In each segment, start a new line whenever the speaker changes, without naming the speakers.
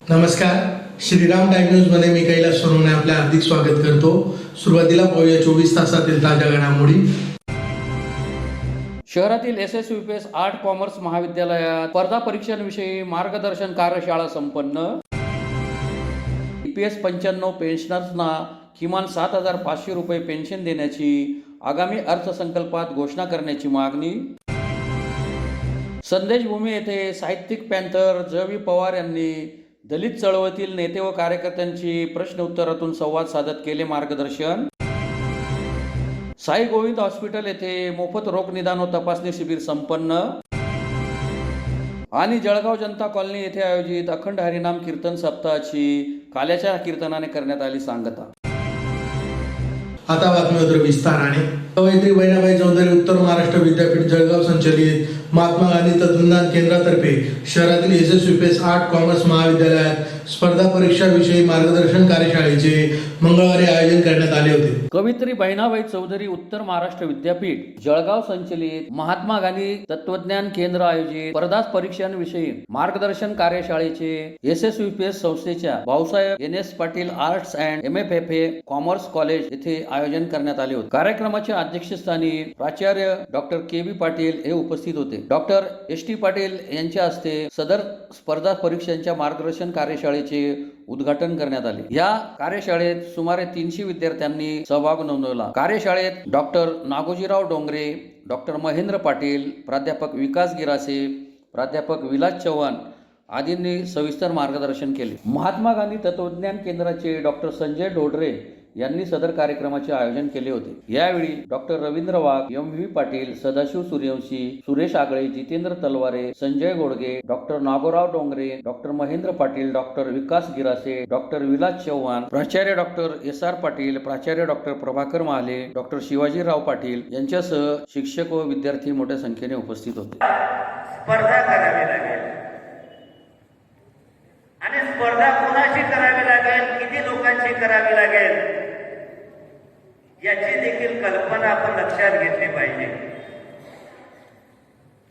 नमस्कार. Shriram time news मध्ये मी कैलास सोनवणे आपले हार्दिक स्वागत करतो. सुरुवातीला पाहूया 24 तासातील ताज्या घडामोडी.
शहरातील SSUPS आर्ट कॉमर्स महाविद्यालयात स्पर्धा परीक्षांविषयी मार्गदर्शन कार्यशाळा संपन्न. EPS 95 पेन्शनर्सना किमान 7,500 रुपये पेन्शन देण्याची आगामी अर्थसंकल्पात घोषणा करण्याची मागणी. संदेशभूमी येथे साहित्यिक पॅन्थर ज.वी. पवार यांनी दलित चळवळीतील नेते व कार्यकर्त्यांची प्रश्न उत्तरातून संवाद साधत केले मार्गदर्शन. साई गोविंद हॉस्पिटल येथे मोफत रोग निदान व तपासणी शिबिर संपन्न. आणि जळगाव जनता कॉलनी येथे आयोजित अखंड हरिनाम कीर्तन सप्ताहाची काल्याच्या कीर्तनाने करण्यात आली सांगता.
आता बातमीपत्र विस्ताराने. कवयित्री बहिणाबाई चौधरी उत्तर महाराष्ट्र विद्यापीठ जळगाव संचलित महात्मा गांधी तत्वज्ञान केंद्रातर्फे शहरातील SSUPS आर्ट कॉमर्स महाविद्यालयात स्पर्धा परीक्षाविषयी मार्गदर्शन कार्यशाळेचे मंगळवारी आयोजन करण्यात आले होते.
कवयित्री बहिणाबाई चौधरी उत्तर महाराष्ट्र विद्यापीठ जळगाव संचलित महात्मा गांधी तत्वज्ञान केंद्र आयोजित स्पर्धा परीक्षांविषयी मार्गदर्शन कार्यशाळेचे SSUPS संस्थेच्या Bhausaheb NS Patil arts and MFFA commerce college येथे आयोजन करण्यात आले होते. कार्यक्रमाच्या अध्यक्षस्थानी प्राचार्य डॉक्टर KB पाटील हे उपस्थित होते. डॉक्टर ST पाटील यांच्या हस्ते सदर स्पर्धा परीक्षांच्या मार्गदर्शन कार्यशाळेचे उद्घाटन करण्यात आले. या कार्यशाळेत सुमारे 300 विद्यार्थ्यांनी सहभाग नोंदवला. कार्यशाळेत डॉक्टर नागोजीराव डोंगरे, डॉक्टर महेंद्र पाटील, प्राध्यापक विकास गिरासे, प्राध्यापक विलास चव्हाण आदींनी सविस्तर मार्गदर्शन केले. महात्मा गांधी तत्वज्ञान केंद्राचे डॉक्टर संजय ढोडरे यांनी सदर कार्यक्रमाचे आयोजन केले होते. यावेळी doctor Ravindra Wagh, MV Patil, Sadashiv Suryavanshi, Suresh Agale, Jitendra Talware, Sanjay Godge, doctor Nagorao Dongre, doctor Mahendra Patil, doctor Vikas Girase, doctor Vilas Chavan, प्राचार्य डॉक्टर SR पाटील, प्राचार्य डॉक्टर प्रभाकर महाले, डॉक्टर शिवाजीराव पाटील यांच्यासह शिक्षक व विद्यार्थी मोठ्या संख्येने उपस्थित होते.
स्पर्धा करावी लागेल आणि स्पर्धा कोणाशी करावी लागेल, किती लोकांची करावी लागेल याची देखील कल्पना आपण लक्षात घेतली पाहिजे.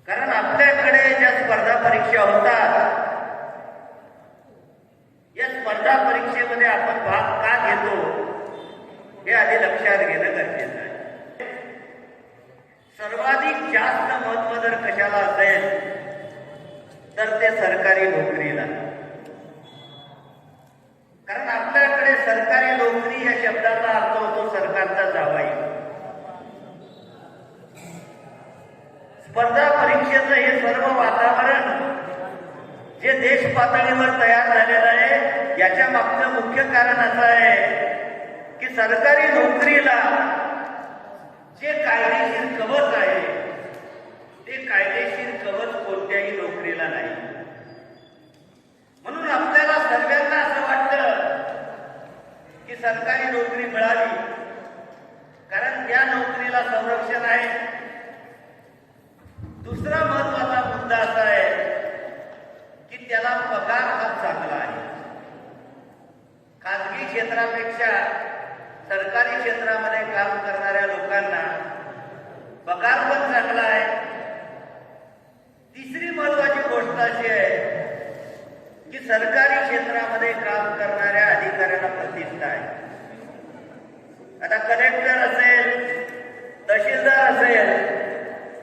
कारण आपल्याकडे ज्या स्पर्धा परीक्षा होतात या स्पर्धा परीक्षेमध्ये आपण भाग का घेतो हे आधी लक्षात घेणं गरजेचं आहे. सर्वाधिक जास्त महत्व जर कशाला असेल तर ते सरकारी नोकरीला. कारण आपल्याकडे सरकारी नोकरी या शब्दाचा अर्थ होतो सरकारचा जावाई. स्पर्धा परीक्षेचं हे सर्व वातावरण जे देश पातळीवर तयार झालेलं आहे याच्या मागचं मुख्य कारण असं आहे की सरकारी नोकरीला जे कायदेशीर कवच आहे ते कायदेशीर कवच कोणत्याही नोकरीला नाही. म्हणून आपल्याला सर्वांना असं वाटतं की सरकारी नोकरी मिळावी कारण त्या नोकरीला संरक्षण आहे. दुसरा महत्वाचा मुद्दा असा आहे की त्याला पगार हा चांगला आहे. खाजगी क्षेत्रापेक्षा सरकारी क्षेत्रामध्ये काम करणाऱ्या लोकांना पगार पण चांगला आहे. तिसरी महत्वाची गोष्ट अशी आहे की सरकारी क्षेत्रामध्ये काम करणाऱ्या अधिकाऱ्यांना प्रतिष्ठा आहे. आता कलेक्टर असेल, तहसीलदार असेल,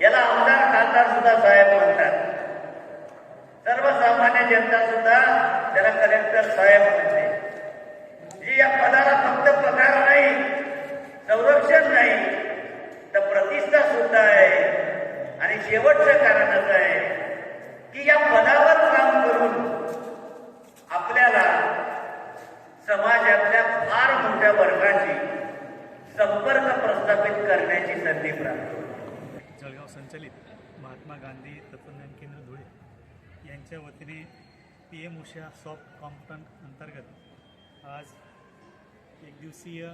याला आमदार खासदार सुद्धा साहेब म्हणतात. सर्वसामान्य जनता सुद्धा त्याला कलेक्टर साहेब म्हणते. जी या पदाला फक्त पगार नाही, संरक्षण नाही, तर प्रतिष्ठा सुद्धा आहे. आणि शेवटचं कारण असं आहे की या पदावर काम करून आपल्याला समाजातल्या फार मोठ्या वर्गाची संपर्क प्रस्थापित करण्याची संधी प्राप्त होते.
जळगाव संचलित महात्मा गांधी तत्वज्ञान केंद्र धुळे यांच्या वतीने PM उषा सॉफ्ट कॉम्पिटंट अंतर्गत आज एक दिवसीय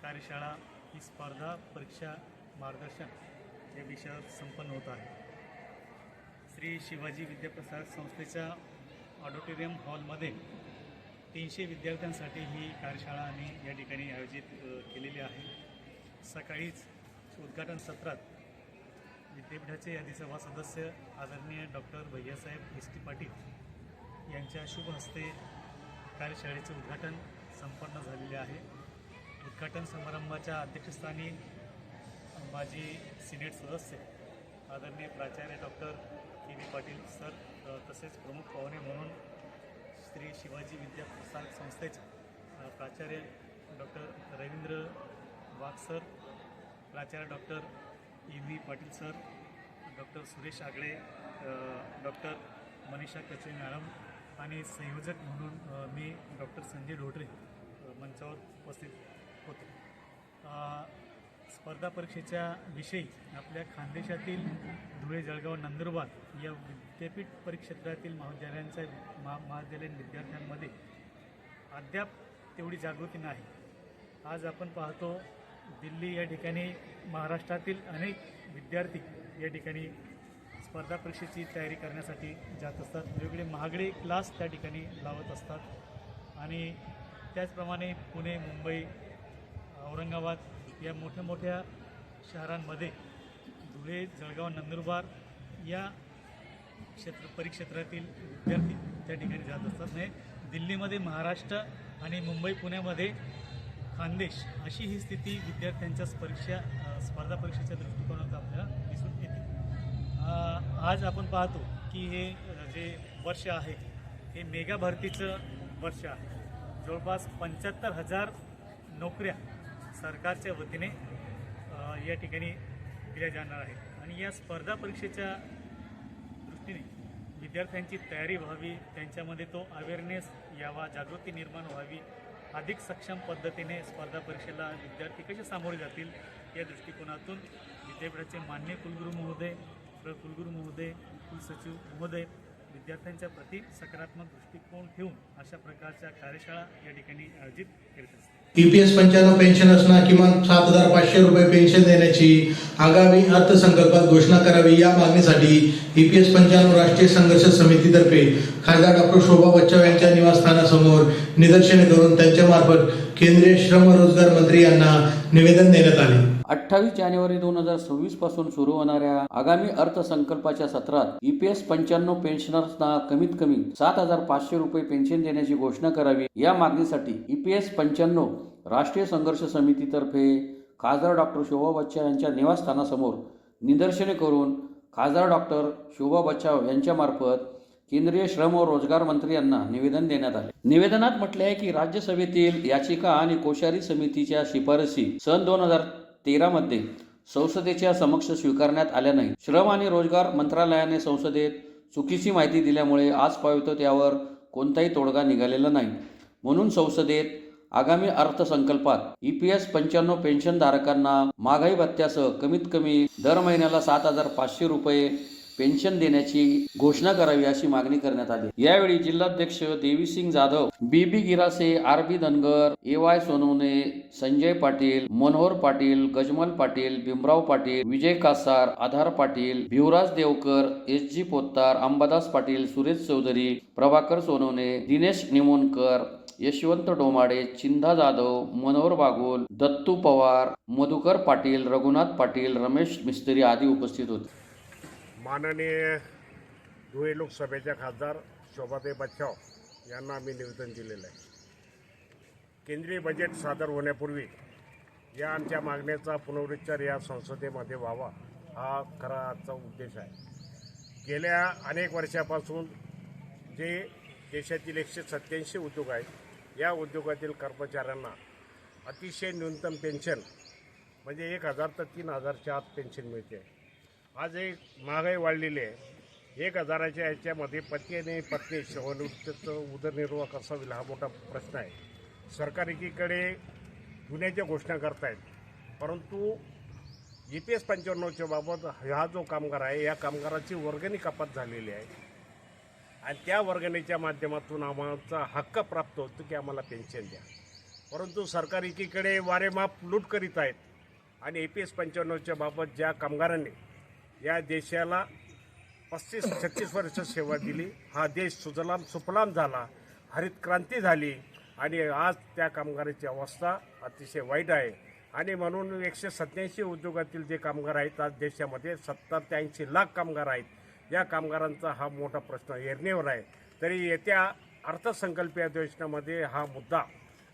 कार्यशाळा ही स्पर्धा परीक्षा मार्गदर्शन या विषयावर संपन्न होत आहे. श्री शिवाजी विद्याप्रसारक संस्थेच्या ऑडिटोरियम हॉलमध्ये 300 विद्यार्थ्यांसाठी ही कार्यशाळा आम्ही या ठिकाणी आयोजित केलेली आहे. सकाळीच उद्घाटन सत्रात विद्यापीठाचे यादीसभा सदस्य आदरणीय डॉक्टर भैयासाहेब ST पाटील यांच्या शुभ हस्ते कार्यशाळेचे उद्घाटन संपन्न झालेले आहे. उद्घाटन समारंभाच्या अध्यक्षस्थानी माजी सिनेट सदस्य आदरणीय प्राचार्य डॉक्टर के.व्ही. पाटील सर, तसेच प्रमुख पाहुणे म्हणून श्री शिवाजी विद्या प्रसारक संस्थेचे प्राचार्य डॉक्टर रवींद्र वाघ सर, प्राचार्य doctor E.V. Patil sir, doctor Suresh आगळे, डॉक्टर मनीषा कचे मॅडम आणि संयोजक म्हणून मी डॉक्टर संजय ढोटरे मंचावर उपस्थित होते. स्पर्धा परीक्षेच्या विषयी आपल्या खानदेशातील धुळे, जळगाव, नंदुरबार या विद्यापीठ परिक्षेत्रातील महाविद्यालयीन विद्यार्थ्यांमध्ये अद्याप तेवढी जागृती नाही. आज आपण पाहतो दिल्ली या ठिकाणी महाराष्ट्रातील अनेक विद्यार्थी या ठिकाणी स्पर्धा परीक्षेची तयारी करण्यासाठी जात असतात. वेगवेगळे महागडे क्लास त्या ठिकाणी लावत असतात आणि त्याचप्रमाणे पुणे, मुंबई, औरंगाबाद या मोठ्या मोठ्या शहरांमध्ये धुळे, जळगाव, नंदुरबार या परिक्षेत्रातील विद्यार्थी त्या ठिकाणी जात असतात. म्हणजे दिल्लीमध्ये महाराष्ट्र आणि मुंबई, पुण्यामध्ये खानदेश अशी ही स्थिती विद्यार्थ्यांच्या स्पर्धा परीक्षेच्या दृष्टिकोनातून आपल्याला दिसून येते. आज आपण पाहतो की हे जे वर्ष आहे हे मेगा भरतीचं वर्ष आहे. जवळपास 75,000 नोकऱ्या सरकारच्या वतीने या ठिकाणी दिल्या जाणार आहेत आणि या स्पर्धा परीक्षेच्या दृष्टीने विद्यार्थ्यांची तयारी व्हावी, त्यांच्यामध्ये तो अवेअरनेस यावा, जागृती निर्माण व्हावी, अधिक सक्षम पद्धतीने स्पर्धा परीक्षेला विद्यार्थी कसे सामोरे जातील या दृष्टिकोनातून विद्यापीठाचे मान्य कुलगुरू महोदय, कुलगुरू महोदय, कुलसचिव महोदय विद्यार्थ्यांच्या प्रति सकारात्मक दृष्टिकोन ठेवून अशा प्रकारच्या कार्यशाळा या ठिकाणी आयोजित करीत असतात.
EPS 95 पेन्शन असणार किमान 7,500 रुपये पेन्शन देण्याची आगामी अर्थसंकल्पात घोषणा करावी या मागणीसाठी EPS 95 राष्ट्रीय संघर्ष समितीतर्फे खासदार डॉक्टर शोभा बच्चाव यांच्या निवासस्थानासमोर निदर्शने करून त्यांच्या मार्फत केंद्रीय श्रम व रोजगार मंत्री यांना निवेदन देण्यात आले.
28 जानेवारी 2026 पासून सुरू होणाऱ्या आगामी अर्थसंकल्पाच्या सत्रात EPS 95 पेन्शनर्सना कमीत कमी 7,500 रुपये पेन्शन देण्याची घोषणा करावी या मागणीसाठी EPS 95 राष्ट्रीय संघर्ष समितीतर्फे खासदार डॉक्टर शोभा बच्चाव यांच्या निवासस्थानासमोर निदर्शने करून खासदार डॉक्टर शोभा बच्चाव यांच्या मार्फत केंद्रीय श्रम व रोजगार मंत्री यांना निवेदन देण्यात आले. निवेदनात म्हटले आहे की राज्यसभेतील याचिका आणि कोश्यारी समितीच्या शिफारसी सन 2013 मध्ये संसदेच्या समक्ष स्वीकारण्यात आल्या नाही. श्रम आणि रोजगार मंत्रालयाने संसदेत चुकीची माहिती दिल्यामुळे आजपर्यंत त्यावर कोणताही तोडगा निघालेला नाही. म्हणून संसदेत आगामी अर्थसंकल्पात EPS 95 पेन्शनधारकांना महागाई भत्त्यासह कमीत कमी दर महिन्याला 7,500 रुपये पेन्शन देण्याची घोषणा करावी अशी मागणी करण्यात आली. यावेळी जिल्हाध्यक्ष Devisingh Jadhav, BB Girase, RB Dhangar, AY Sonawane, Sanjay Patil, Manohar Patil, Gajmal Patil, Bhimrao Patil, विजय कासार, आधार पाटील, भिवराज देवकर, SG पोत्तार, अंबादास पाटील, सुरेश चौधरी, प्रभाकर सोनवणे, दिनेश निमोणकर, यशवंत डोमाडे, चिंधा जाधव, मनोहर बागोल, दत्तू पवार, मधुकर पाटील, रघुनाथ पाटील, रमेश मिस्त्री आदी उपस्थित होते.
माननीय धुळे लोकसभेच्या खासदार शोभाताई बच्चाव यांना मी निवेदन दिलेलं आहे. केंद्रीय बजेट सादर होण्यापूर्वी या आमच्या मागण्याचा पुनरुच्चार या संसदेमध्ये व्हावा हा खरा आजचा उद्देश आहे. गेल्या अनेक वर्षापासून जे देशातील 187 उद्योग आहेत या उद्योगातील कर्मचाऱ्यांना अतिशय न्यूनतम पेन्शन म्हणजे 1,000 ते 3,000च्या आत पेन्शन मिळते. आज एक महागाई वाढलेली आहे. 1,000च्या ह्याच्यामध्ये पती आणि पत्नी सेवानिवृत्तीचं उदरनिर्वाह कसा होईल हा मोठा प्रश्न आहे. सरकार एकीकडे गुन्ह्याच्या घोषणा करतायत, परंतु EPS 95च्या बाबत हा जो कामगार आहे या कामगाराची वर्गणी कपात झालेली आहे आणि त्या वर्गणीच्या माध्यमातून आम्हाला हक्क प्राप्त होतो की आम्हाला पेन्शन द्या. परंतु सरकार एकीकडे वारेमाप लूट करीत आहेत आणि EPS 95च्या बाबत ज्या कामगारांनी या देशाला 35-36 वर्ष सेवा दिली, हा देश सुजलाम सुफलाम झाला, हरित क्रांती झाली आणि आज त्या कामगाराची अवस्था अतिशय वाईट आहे. आणि म्हणून 187 उद्योगातील जे कामगार आहेत आज देशामध्ये 70 ते 80 लाख कामगार आहेत. या कामगारांचा हा मोठा प्रश्न ऐरणीवर आहे. तरी येत्या अर्थसंकल्पीय अधिवेशनामध्ये हा मुद्दा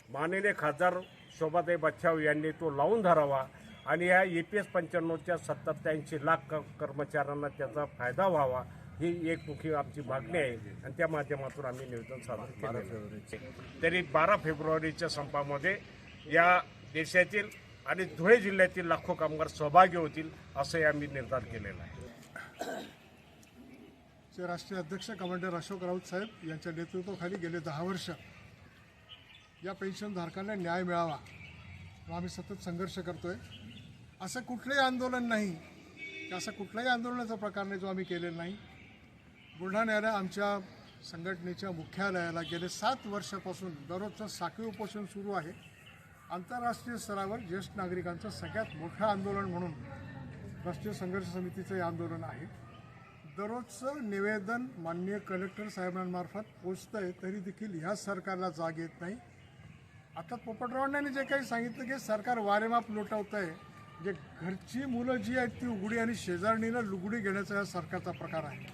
माननीय खासदार शोभाताई बच्छाव यांनी तो लावून धरावा आणि या EPS 95च्या 87 लाख कर्मचाऱ्यांना त्याचा फायदा व्हावा ही एक मुख्य आमची मागणी आहे आणि त्या माध्यमातून आम्ही निवेदन सादर केले. तरी 12 फेब्रुवारीच्या संपामध्ये या देशातील आणि धुळे जिल्ह्यातील लाखो कामगार सहभागी होतील असंही आम्ही निर्धार केलेला आहे.
चे राष्ट्रीय अध्यक्ष कमांडर अशोक राऊत साहेब यांच्या नेतृत्वाखाली गेले 10 वर्ष या पेन्शनधारकांना न्याय मिळावा व आम्ही सतत संघर्ष करतोय. असं कुठलंही आंदोलन नाही की असं कुठल्याही आंदोलनाचा प्रकार नाही जो आम्ही केलेला नाही. बुलढाण्याला आमच्या संघटनेच्या मुख्यालयाला गेले 7 वर्षापासून दररोजचं साखळी उपोषण सुरू आहे. आंतरराष्ट्रीय स्तरावर ज्येष्ठ नागरिकांचं सगळ्यात मोठं आंदोलन म्हणून राष्ट्रीय संघर्ष समितीचं हे आंदोलन आहे. दररोजचं निवेदन माननीय कलेक्टर साहेबांमार्फत पोचतं आहे तरी देखील ह्या सरकारला जाग येत नाही. आता पोपटरावांनी जे काही सांगितलं की सरकार वारेमाप लोटवतं आहे, म्हणजे घरची मुलं जी आहेत ती उघडी आणि शेजारणीला लुगडी घेण्याचा या सरकारचा प्रकार आहे.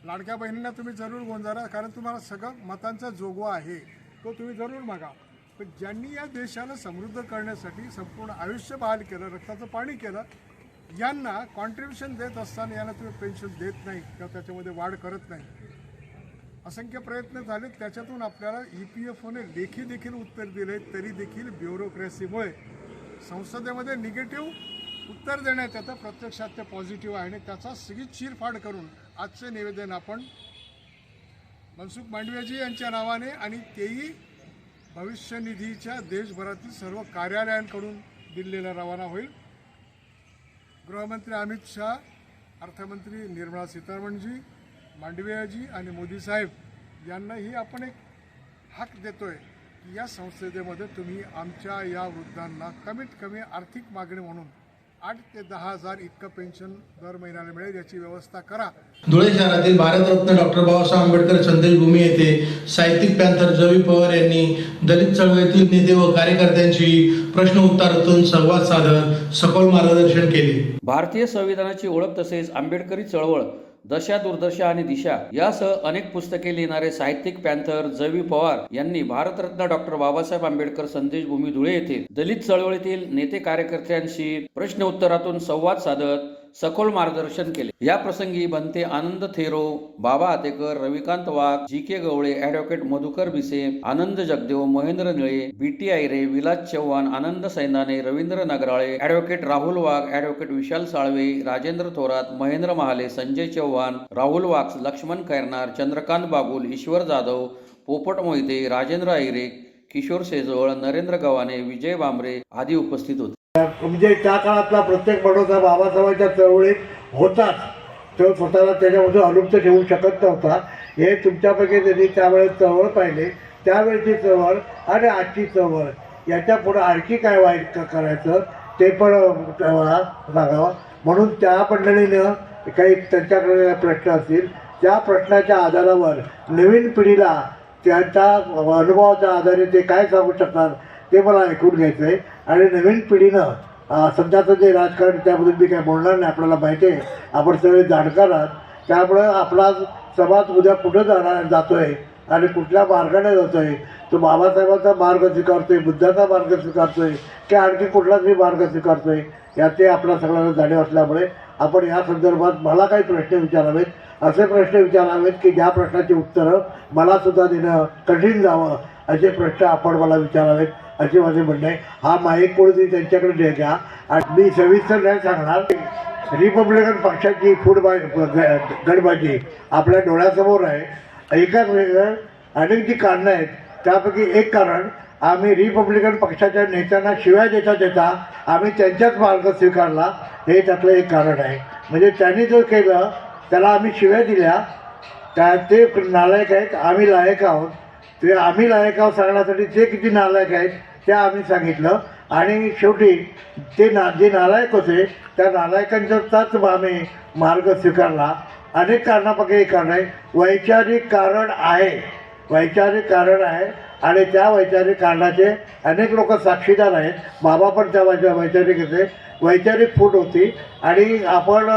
लाडक्या बहिणींना तुम्ही जरूर गोंजारा, कारण तुम्हाला सगळं मतांचा जोगवा आहे तो तुम्ही जरूर मागा. पण ज्यांनी या देशाला समृद्ध करण्यासाठी संपूर्ण आयुष्य बहाल केलं, रक्ताचं पाणी केलं, यांना कॉन्ट्रीब्युशन देत असताना यांना तुम्ही पेन्शन देत नाही किंवा त्याच्यामध्ये वाढ करत नाही. असंख्य प्रयत्न झाले, त्याच्यातून आपल्याला EPFOने लेखी देखील उत्तर दिले तरी देखील ब्युरोक्रेसीमुळे संसदेमध्ये निगेटिव्ह उत्तर देण्यात येतं, प्रत्यक्षात ते पॉझिटिव्ह आहे आणि त्याचा सगळी चीरफाड करून आजचे निवेदन आपण मनसुख मांडवियाजी यांच्या नावाने आणि तेही भविष्य निधीच्या देशभरातील सर्व कार्यालयांकडून दिल्लीला रवाना होईल. गृहमंत्री अमित शाह, अर्थमंत्री निर्मला सीतारामनजी, मांडवियाजी आणि मोदी साहेब यांनाही आपण एक हक देतोय की या संसदेमध्ये तुम्ही आमच्या या वृद्धांना कमीत कमी आर्थिक मागणी म्हणून 8 ते 10 हजार इतकं पेन्शन दर महिन्याला मिळेल याची व्यवस्था करा.
धुळे शहरातील भारतरत्न डॉक्टर बाबासाहेब आंबेडकर संदेशभूमी येथे साहित्यिक पॅन्थर जवी पवार यांनी दलित चळवळीतील नेते व कार्यकर्त्यांशी प्रश्न उत्तरातून संवाद साधत सखोल मार्गदर्शन केले.
भारतीय संविधानाची ओळख तसेच आंबेडकरी चळवळ, दशा दुर्दशा आणि दिशा यासह अनेक पुस्तके लिहिणारे साहित्यिक पॅन्थर जवी पवार यांनी भारतरत्न डॉक्टर बाबासाहेब आंबेडकर संदेशभूमी धुळे येथे दलित चळवळीतील नेते कार्यकर्त्यांशी प्रश्न उत्तरातून संवाद साधत सखोल मार्गदर्शन केले. या प्रसंगी बनते आनंद थेरो, बाबा आतेकर, रविकांत वाघ, GK गवळे, ॲडव्होकेट मधुकर बिसे, आनंद जगदेव, महेंद्र निळे, BT आयरे, विलास चव्हाण, आनंद सैंदाने, रवींद्र नगराळे, ॲडव्होकेट राहुल वाघ, ॲडव्होकेट विशाल साळवे, राजेंद्र थोरात, महेंद्र महाले, संजय चव्हाण, राहुल वाघ, लक्ष्मण खैरनार, चंद्रकांत बागुल, ईश्वर जाधव, पोपट मोहिते, राजेंद्र आयरे, किशोर शेजवळ, नरेंद्र गव्हाणे, विजय बांबरे आदी उपस्थित होते.
म्हणजे त्या काळातला प्रत्येक माणूस हा बाबासाहेबांच्या चळवळीत होताच, तो स्वतःला त्याच्यामधून अलुप्त ठेवू शकत नव्हता. हे तुमच्यापैकी त्यांनी त्यावेळेस चळवळ पाहिले, त्यावेळेची चळवळ आणि आजची चळवळ याच्या पुढे आणखी काय वाईट करायचं ते पण सांगावं. म्हणून त्या मंडळीनं काही त्यांच्याकडे प्रश्न असतील, त्या प्रश्नाच्या आधारावर नवीन पिढीला त्यांच्या अनुभवाच्या आधारे ते काय सांगू शकतात ते मला ऐकून घ्यायचं आहे. आणि नवीन पिढीनं सध्याचं जे राजकारण त्याबद्दल मी काय बोलणार नाही, आपल्याला माहिती आहे, आपण सगळे जाणकार आहात. त्यामुळं आपला समाज उद्या कुठं जातो आहे आणि कुठल्या मार्गाने जातो आहे, तो बाबासाहेबांचा मार्ग स्वीकारतो आहे, बुद्धाचा मार्ग स्वीकारतो आहे की आणखी कुठलाच मार्ग स्वीकारतो आहे, याचे आपल्या सगळ्यांना जाणीव असल्यामुळे आपण या संदर्भात मला काही प्रश्न विचारावेत, असे प्रश्न विचारावेत की ज्या प्रश्नाची उत्तरं मलासुद्धा देणं कठीण जावं, असे प्रश्न आपण मला विचारावेत असे माझे म्हणणं आहे. हा माईक कोणी त्यांच्याकडे घ्या आणि मी सविस्तर नाही सांगणार. रिपब्लिकन पक्षाची गडबाजी आपल्या डोळ्यासमोर आहे. एकाच वेगळं अनेक जी कारणं आहेत, त्यापैकी एक कारण आम्ही रिपब्लिकन पक्षाच्या नेत्यांना शिव्या देता आम्ही त्यांच्याच मार्ग स्वीकारला, हे त्यातलं एक कारण आहे. म्हणजे त्यांनी जो केलं त्याला आम्ही शिव्या दिल्या, ते नालायक आहेत, आम्ही लायक आहोत. ते आम्ही लायक आहोत सांगण्यासाठी ते किती नालायक आहेत ते आम्ही सांगितलं. आणि शेवटी ते जे नालायक होते त्या नालायकांचाच आम्ही मार्ग स्वीकारला. अनेक कारणापैकी एक कारण आहे, वैचारिक कारण आहे, वैचारिक कारण आहे आणि त्या वैचारिक कारणाचे अनेक लोक साक्षीदार आहेत. बाबा पण त्या वैचारिक होते, वैचारिक फूट होती. आणि आपण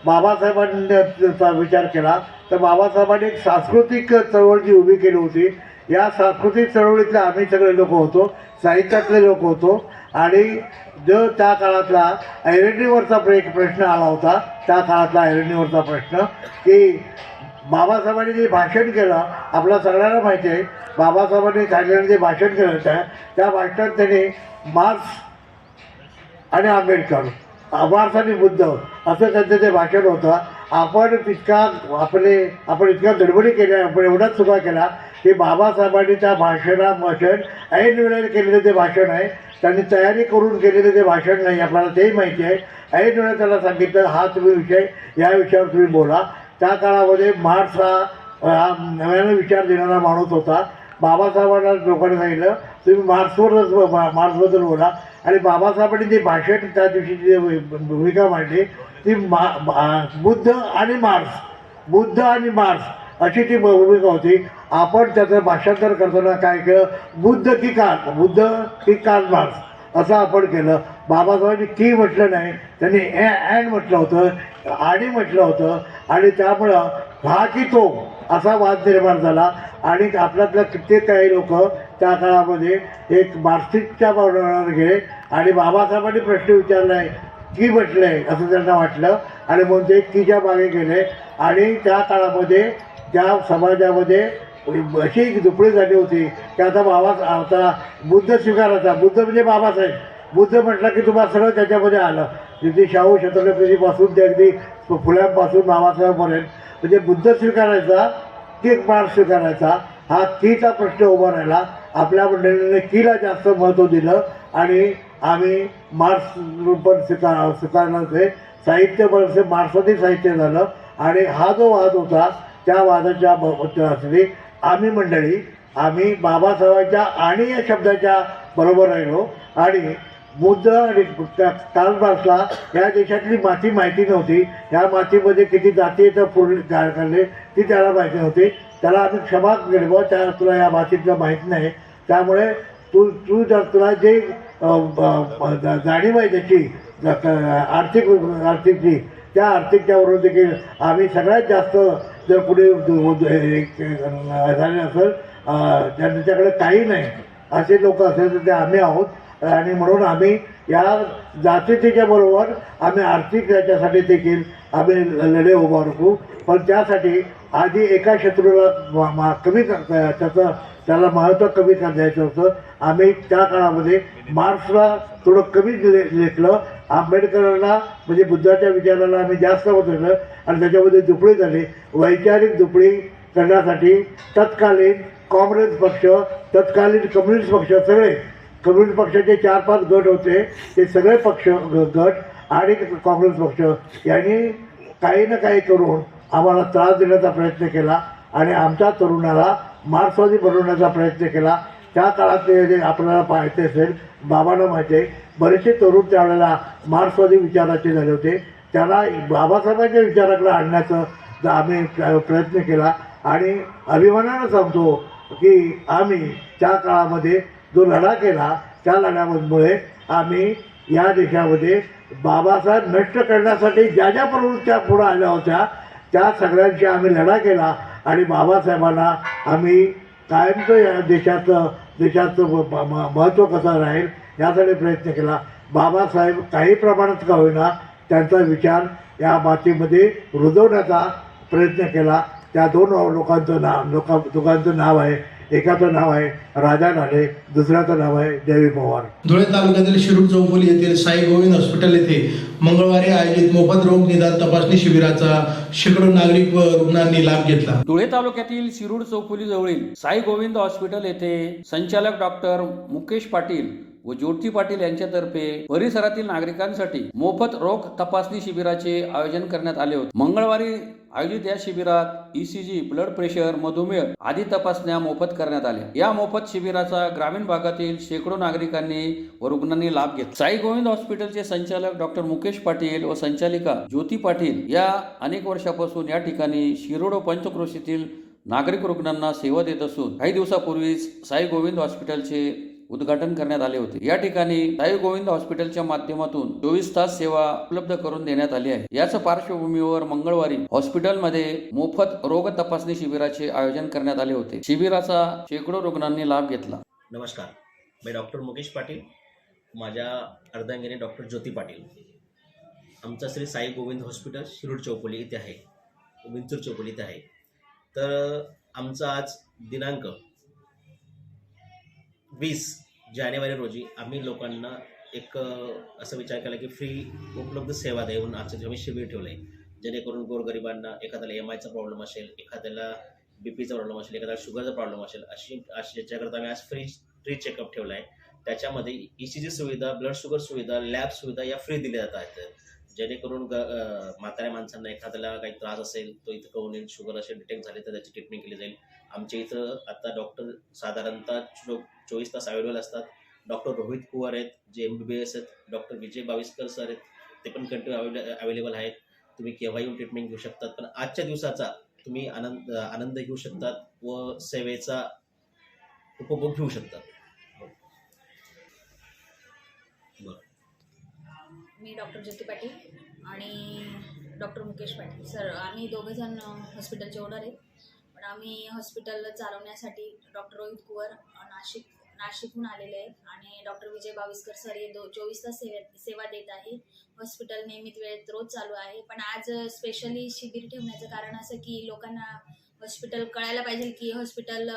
बाबासाहेबांचा विचार केला तर बाबासाहेबांनी एक सांस्कृतिक चळवळ जी उभी केली होती या सांस्कृतिक चळवळीतले आम्ही सगळे लोक होतो, साहित्यातले लोक होतो. आणि जो त्या काळातला ऐरणीवरचा प्रश्न आला होता, त्या काळातला ऐरणीवरचा प्रश्न की बाबासाहेबांनी जे भाषण केलं, आपल्या सगळ्यांना माहिती आहे बाबासाहेबांनी थायलंडमध्ये जे भाषण केलं होतं त्या भाषणात त्यांनी मार्क्स आणि आंबेडकर, मार्क्स आणि बुद्ध असं त्यांचं ते भाषण होतं. आपण इतक्या गडबडी केल्या, आपण एवढ्याच चुका केला की बाबासाहेबांनी त्या भाषण ऐन वेळेला केलेलं ते भाषण आहे, त्यांनी तयारी करून केलेलं ते भाषण नाही, आपल्याला तेही माहिती आहे. ऐन वेळेला त्याला सांगितलं हा तुम्ही विषय, या विषयावर तुम्ही बोला. त्या काळामध्ये मार्क्स हा नव्यानं विचार देणारा माणूस होता. बाबासाहेबांना लोकांनी सांगितलं तुम्ही मार्क्सबद्दल बोला. आणि बाबासाहेबांनी जे भाषण त्या दिवशी जी भूमिका मांडली ती बुद्ध आणि मार्क्स अशी ती भूमिका होती. आपण त्याचं भाषांतर करताना काय केलं, बुद्ध की कार्ल मार्क्स असं आपण केलं. बाबासाहेबांनी की म्हटलं नाही, त्यांनी अँड म्हटलं होतं, आणि म्हटलं होतं. आणि त्यामुळं हा की तो असा वाद निर्माण झाला. आणि आपल्यातल्या कित्येक काही लोक त्या काळामध्ये एक मार्क्सिस्टच्या बाजूला गेले आणि बाबासाहेबांनी प्रश्न विचारला आहे की म्हटलं आहे असं त्यांना वाटलं आणि म्हणून ते कीच्या मागे गेले. आणि त्या काळामध्ये त्या समाजामध्ये अशी दुपडी झाली होती की आता बुद्ध स्वीकारायचा, बुद्ध म्हणजे बाबासाहेब, बुद्ध म्हटलं की तुम्हाला सगळं त्याच्यामध्ये आलं. जिथे शाहू छत्रपतीपासून ते अगदी फुल्यांपासून बाबासाहेबपर्यंत म्हणजे बुद्ध स्वीकारायचा की मार्क्स स्वीकारायचा हा कीचा प्रश्न उभा राहिला. आपल्या मंडळीने कीला जास्त महत्त्व दिलं आणि आम्ही मार्क्स पण स्वीकारलं. ते साहित्य पण मार्क्सवादी साहित्य झालं. आणि हा जो वाद होता त्या वादाच्या असली आम्ही बाबासाहेबांच्या आणि या शब्दाच्या बरोबर राहिलो. आणि बुद्ध आणि कार्ल मार्क्सला या देशातली माहिती नव्हती, या मातीमध्ये किती जाती तर पूर्ण काढले ती त्याला माहिती नव्हती. त्याला आम्ही क्षमा केली बुवा, तुला या मातीतलं माहीत नाही, त्यामुळे तू जर तुला जे जाणीव आहे त्याची आर्थिकची त्या आर्थिकच्यावरून देखील आम्ही सगळ्यात जास्त जर पुढे झाले असेल ज्यांच्याकडे काही नाही असे लोक असेल तर ते आम्ही आहोत. आणि म्हणून आम्ही या जातीच्या बरोबर आम्ही आर्थिक याच्यासाठी देखील आम्ही लढे उभा राखू. पण त्यासाठी आधी एका शत्रूला कमी त्याला महत्त्व कमी द्यायचं होतं. आम्ही त्या काळामध्ये मार्क्सला थोडं कमी लेखलं, आंबेडकरांना म्हणजे बुद्धाच्या विचाराला आम्ही जास्त महत्त्व दिलं आणि त्याच्यामध्ये दुपडी झाली. वैचारिक दुपडी करण्यासाठी तत्कालीन काँग्रेस पक्ष, तत्कालीन कम्युनिस्ट पक्ष, सगळे कम्युनिस्ट पक्षाचे 4-5 गट होते, ते सगळे गट आणि काँग्रेस पक्ष यांनी काही ना काही करून आम्हाला त्रास देण्याचा प्रयत्न केला आणि आमच्या तरुणाला मार्क्सवादी बनवण्याचा प्रयत्न केला. त्या काळात जे आपल्याला पाहायचे असेल, बाबांना माहिती आहे बरेचसे तरुण त्यावेळेला मार्क्सवादी विचाराचे झाले होते. त्याला बाबासाहेबांच्या विचाराकडे आणण्याचा आम्ही प्रयत्न केला. आणि अभिमानानं सांगतो की आम्ही त्या काळामध्ये जो लढा केला त्या लढ्यामुळे आम्ही या देशामध्ये बाबासाहेब नष्ट करण्यासाठी ज्या ज्या प्रवृत्त्या पुढं आल्या होत्या त्या सगळ्यांशी आम्ही लढा केला. आणि बाबासाहेबांना आम्ही कायमचं या देशाचं महत्त्व कसं राहील यासाठी प्रयत्न केला. बाबासाहेब काही प्रमाणात का होईना त्यांचा विचार या मातीमध्ये रुजवण्याचा प्रयत्न केला. त्या दोघांचं नाव आहे, एकाचं नाव आहे राजा ढाले, दुसऱ्याचं नाव आहे देवी पवार.
धुळे तालुक्यातील शिरूर चौफुली येथील साई गोविंद हॉस्पिटल येथे मंगळवारी आयोजित मोफत रोग निदान तपासणी शिबिराचा शेकडो नागरिक व रुग्णांनी लाभ घेतला.
धुळे तालुक्यातील शिरूर चौफुली जवळील साई गोविंद हॉस्पिटल येथे संचालक डॉक्टर मुकेश पाटील व ज्योती पाटील यांच्यातर्फे परिसरातील नागरिकांसाठी मोफत रोग तपासणी शिबिराचे आयोजन करण्यात आले होते. मंगळवारी आयोजित या शिबिरात ECG, ब्लड प्रेशर, मधुमेह आदी तपासण्या मोफत करण्यात आल्या. या मोफत शिबिराचा ग्रामीण भागातील शेकडो नागरिकांनी व रुग्णांनी लाभ घेतला. साई गोविंद हॉस्पिटलचे संचालक डॉक्टर मुकेश पाटील व संचालिका ज्योती पाटील या अनेक वर्षापासून या ठिकाणी शिरोड व पंचक्रोशीतील नागरिक रुग्णांना सेवा देत असून काही दिवसापूर्वीच साई गोविंद हॉस्पिटलचे उद्घाटन करण्यात आले होते। या ठिकाणी साई गोविंद हॉस्पिटलच्या माध्यमातून 24 तास सेवा उपलब्ध करून देण्यात आली आहे। याच पार्श्वभूमीवर मंगळवारी हॉस्पिटलमध्ये मोफत रोग तपासणी शिबिराचे आयोजन करण्यात आले होते। शिबिराचा शेकडो रुग्णांनी लाभ घेतला।
नमस्कार, मी डॉक्टर मुकेश पाटील, माझ्या अर्धांगिनी डॉक्टर ज्योती पाटील। आमचं श्री साई गोविंद हॉस्पिटल शिरूर चौपोली इथे आहे, विंचूर चौपोली इथे आहे। तर आमचं आज दिनांक 20 जानेवारी रोजी आम्ही लोकांना एक असा विचार केला की फ्री उपलब्ध सेवा देऊन आजच्या आम्ही शिबिर ठेवलं आहे, जेणेकरून गोरगरिबांना एखाद्याला MIचा प्रॉब्लेम असेल, एखाद्याला BPचा प्रॉब्लेम असेल, एखाद्याला शुगरचा प्रॉब्लेम असेल, अशी याच्याकरता आम्ही आज फ्री चेकअप ठेवला आहे। त्याच्यामध्ये ECG सुविधा, ब्लड शुगर सुविधा, लॅब सुविधा या फ्री दिल्या जातात, जेणेकरून म्हाताऱ्या माणसांना एखाद्याला काही त्रास असेल तो इथं कळून येईल, शुगर असेल डिटेक्ट झाले तर त्याची ट्रीटमेंट केली जाईल। आमच्या इथं आता डॉक्टर साधारणतः 24 तास अवेलेबल असतात। डॉक्टर रोहित कुवर आहेत जे MBBS आहेत, डॉक्टर विजय बाविस्कर सर आहेत ते पण कंटिन्यू अवेलेबल आहेत। तुम्ही केव्हा येऊन ट्रीटमेंट घेऊ शकतात, पण आजच्या दिवसाचा तुम्ही आनंद घेऊ शकतात व सेवेचा उपभोग घेऊ शकतात।
मी डॉक्टर ज्योती पाटील आणि डॉक्टर मुकेश पाटील सर, आम्ही दोघेजण हॉस्पिटलचे ओनर आहेत, पण आम्ही हॉस्पिटल चालवण्यासाठी डॉक्टर रोहित कुवर नाशिकहून आलेले आहेत आणि डॉक्टर विजय बाविस्कर सर हे 24 तास सेवा देत आहे। हॉस्पिटल नियमित वेळेत रोज चालू आहे, पण आज स्पेशली शिबिर ठेवण्याचं कारण असं की लोकांना हॉस्पिटल कळायला पाहिजे की हॉस्पिटल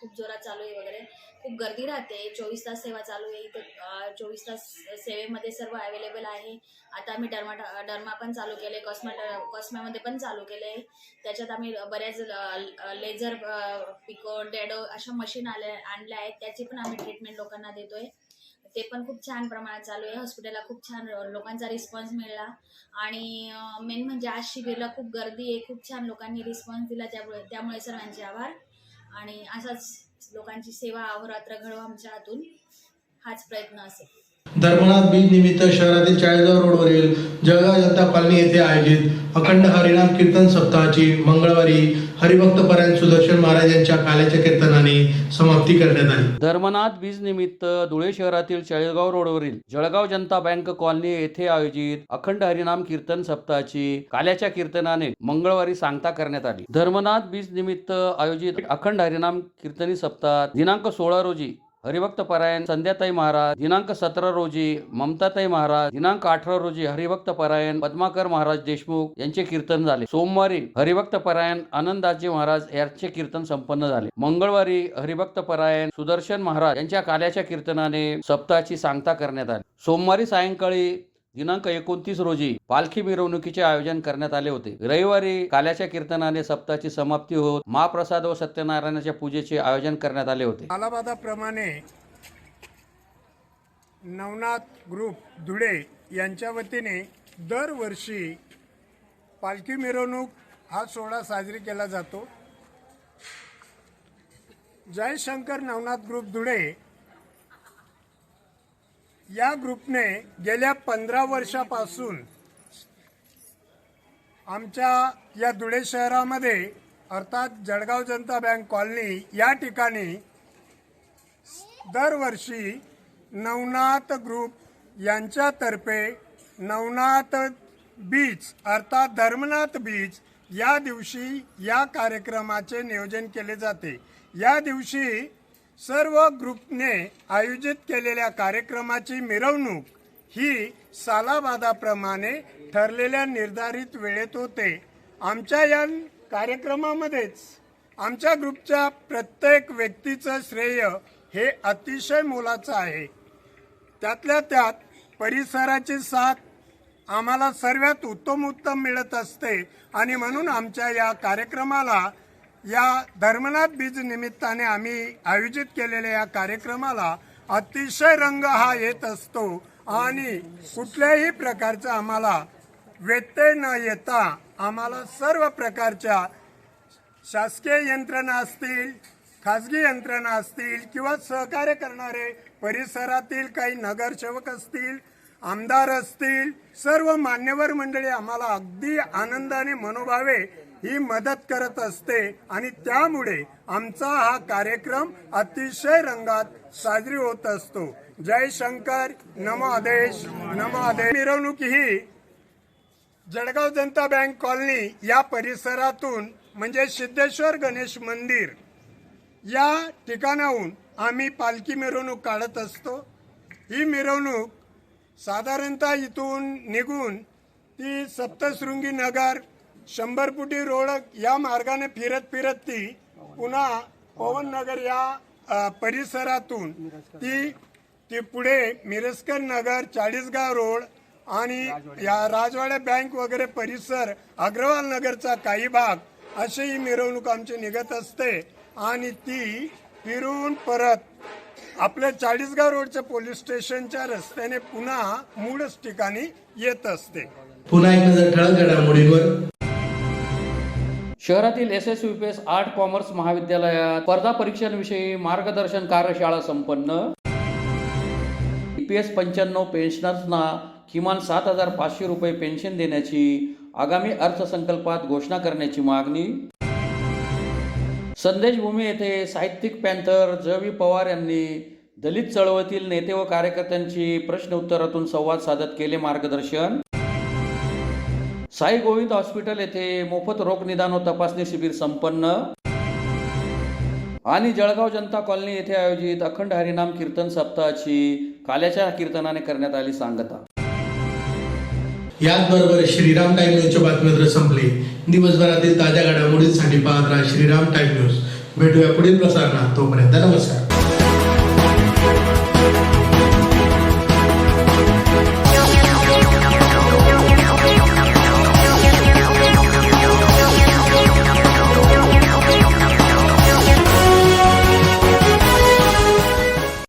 खूप जोरात चालू आहे वगैरे, खूप गर्दी राहते, 24 तास सेवा चालू आहे इथं। 24 तास सेवेमध्ये सर्व अवेलेबल आहे। आता आम्ही डर्मा पण चालू केले, कॉस्मेमध्ये पण चालू केले आहे। त्याच्यात आम्ही बऱ्याच लेझर, पिको, डेडो अशा मशीन आणल्या आहेत, त्याची पण आम्ही ट्रीटमेंट लोकांना देतोय। ते पण खूप छान प्रमाणात चालू आहे। हॉस्पिटलला खूप छान लोकांचा रिस्पॉन्स मिळाला आणि मेन म्हणजे आज शिबिरला खूप गर्दी आहे, खूप छान लोकांनी रिस्पॉन्स दिला, त्यामुळे सर्वांचे आभार। आणि असाच लोकांची सेवा अहोरात्र घडवा आमच्या हातून, हाच प्रयत्न असेल।
धर्मनाथ बीज निमित्त शहरातील 40गाव रोडवरील जळगाव जनता कॉलनी येथे आयोजित अखंड हरिनाम कीर्तन सप्ताहाची मंगळवारी हरिभक्तपरायण सुदर्शन महाराज यांच्या काल्याच्या कीर्तनाने समाप्ती करण्यात आली।
धर्मनाथ बीज निमित्त धुळे शहरातील 40गाव रोडवरील जळगाव जनता बँक कॉलनी येथे आयोजित अखंड हरिनाम कीर्तन सप्ताहाची काल्याच्या कीर्तनाने मंगळवारी सांगता करण्यात आली। धर्मनाथ बीज निमित्त आयोजित अखंड हरिनाम कीर्तनी सप्ताह दिनांक 16 रोजी हरिभक्तपरायण संध्याताई महाराज, दिनांक 17 रोजी ममताताई महाराज, दिनांक 18 रोजी हरिभक्तपरायण पद्माकर महाराज देशमुख यांचे कीर्तन झाले। सोमवारी हरिभक्तपरायण आनंदाजी महाराज यांचे कीर्तन संपन्न झाले। मंगळवारी हरिभक्तपरायण सुदर्शन महाराज यांच्या काल्याच्या कीर्तनाने सप्ताहाची सांगता करण्यात आली। सोमवारी सायंकाळी दिनांक 29 रोजी पालखी मिरवणुकीचे आयोजन करण्यात आले होते। रविवारी काल्याच्या कीर्तनाने सप्ताहाची समाप्ती होत महाप्रसाद व सत्यनारायणाच्या पूजेचे आयोजन करण्यात आले होते।
सालाबादाप्रमाणे नवनाथ ग्रुप धुळे यांच्या वतीने दरवर्षी पालखी मिरवणूक हा सोहळा साजरी केला जातो। जयशंकर नवनाथ ग्रुप धुळे या ग्रुपने गेल्या 15 वर्षापासून आमच्या या धुळे शहरामध्ये अर्थात जळगाव जनता बँक कॉलनी या ठिकाणी दरवर्षी नवनाथ ग्रुप यांच्यातर्फे नवनाथ बीज अर्थात धर्मनाथ बीज या दिवशी या कार्यक्रमाचे नियोजन केले जाते। या दिवशी सर्व ग्रुपने आयोजित केलेल्या कार्यक्रमाची मिरवणूक ही सालाबादाप्रमाणे ठरलेल्या निर्धारित वेळेत होते। आमच्या या कार्यक्रमामध्येच आमच्या ग्रुपच्या प्रत्येक व्यक्तीचं श्रेय हे अतिशय मोलाचं आहे। त्यातल्या त्यात परिसराची साथ आम्हाला सर्वात उत्तम मिळत असते आणि म्हणून आमच्या या कार्यक्रमाला या धर्मनाथ बीज निमित्ताने आम्ही आयोजित केलेल्या या कार्यक्रमाला अतिशय रंग हा येत असतो आणि कुठल्याही प्रकारचा आम्हाला व्यत्यय न येता आम्हाला सर्व प्रकारच्या शासकीय यंत्रणा असतील, खाजगी यंत्रणा असतील किंवा सहकार्य करणारे परिसरातील काही नगरसेवक असतील, आमदार असतील, सर्व मान्यवर मंडळी आम्हाला अगदी आनंदाने मनोभावे ही मदत करत असते आणि त्यामुळे आमचा हा कार्यक्रम अतिशय रंगात साजरी होत असतो. जय शंकर, नमो आदेश, नमो आदेश. मिरवणूक ही जळगाव जनता बँक कॉलनी या परिसरातून म्हणजे सिद्धेश्वर गणेश मंदिर या ठिकाणाहून आम्ही पालखी मिरवणूक काढत असतो. ही मिरवणूक साधारणतः इथून निघून ती सप्तशृंगी नगर, 100 फुटी रोड या मार्गाने फिरत फिरत ती पुन्हा पवन नगर या परिसरातून ती पुढे मिरजकर नगर, 40गाव रोड आणि या राजवाडा बँक वगैरे परिसर, अग्रवाल नगरचा काही भाग अशी ही मिरवणूक आमची निघत असते आणि ती फिरून परत आपल्या 40गाव रोडच्या पोलीस स्टेशनच्या रस्त्याने पुन्हा मूळच ठिकाणी येत असते.
पुन्हा एक नजर ठळक घडामोडींवर.
शहरातील SSUPS आर्ट कॉमर्स महाविद्यालयात स्पर्धा परीक्षांविषयी मार्गदर्शन कार्यशाळा संपन्न. EPS 95 पेन्शनर्सना किमान 7,500 रुपये पेन्शन देण्याची आगामी अर्थसंकल्पात घोषणा करण्याची मागणी. संदेशभूमी येथे साहित्यिक पॅन्थर जवी पवार यांनी दलित चळवळीतील नेते व कार्यकर्त्यांची प्रश्न उत्तरातून संवाद साधत केले मार्गदर्शन. साई गोविंद हॉस्पिटल येथे मोफत रोग निदान व तपासणी शिबिर संपन्न. आणि जळगाव जनता कॉलनी येथे आयोजित अखंड हरिनाम कीर्तन सप्ताहाची काल्याच्या कीर्तनाने करण्यात आली सांगता.
याचबरोबर श्रीराम टाइम न्यूजच्या बातमीपत्र संपले. दिवसभरातील ताज्या घडामोडींसाठी पाहत राहा श्रीराम टाइम न्यूज. भेटूया पुढील प्रसारणात. तोपर्यंत नमस्कार.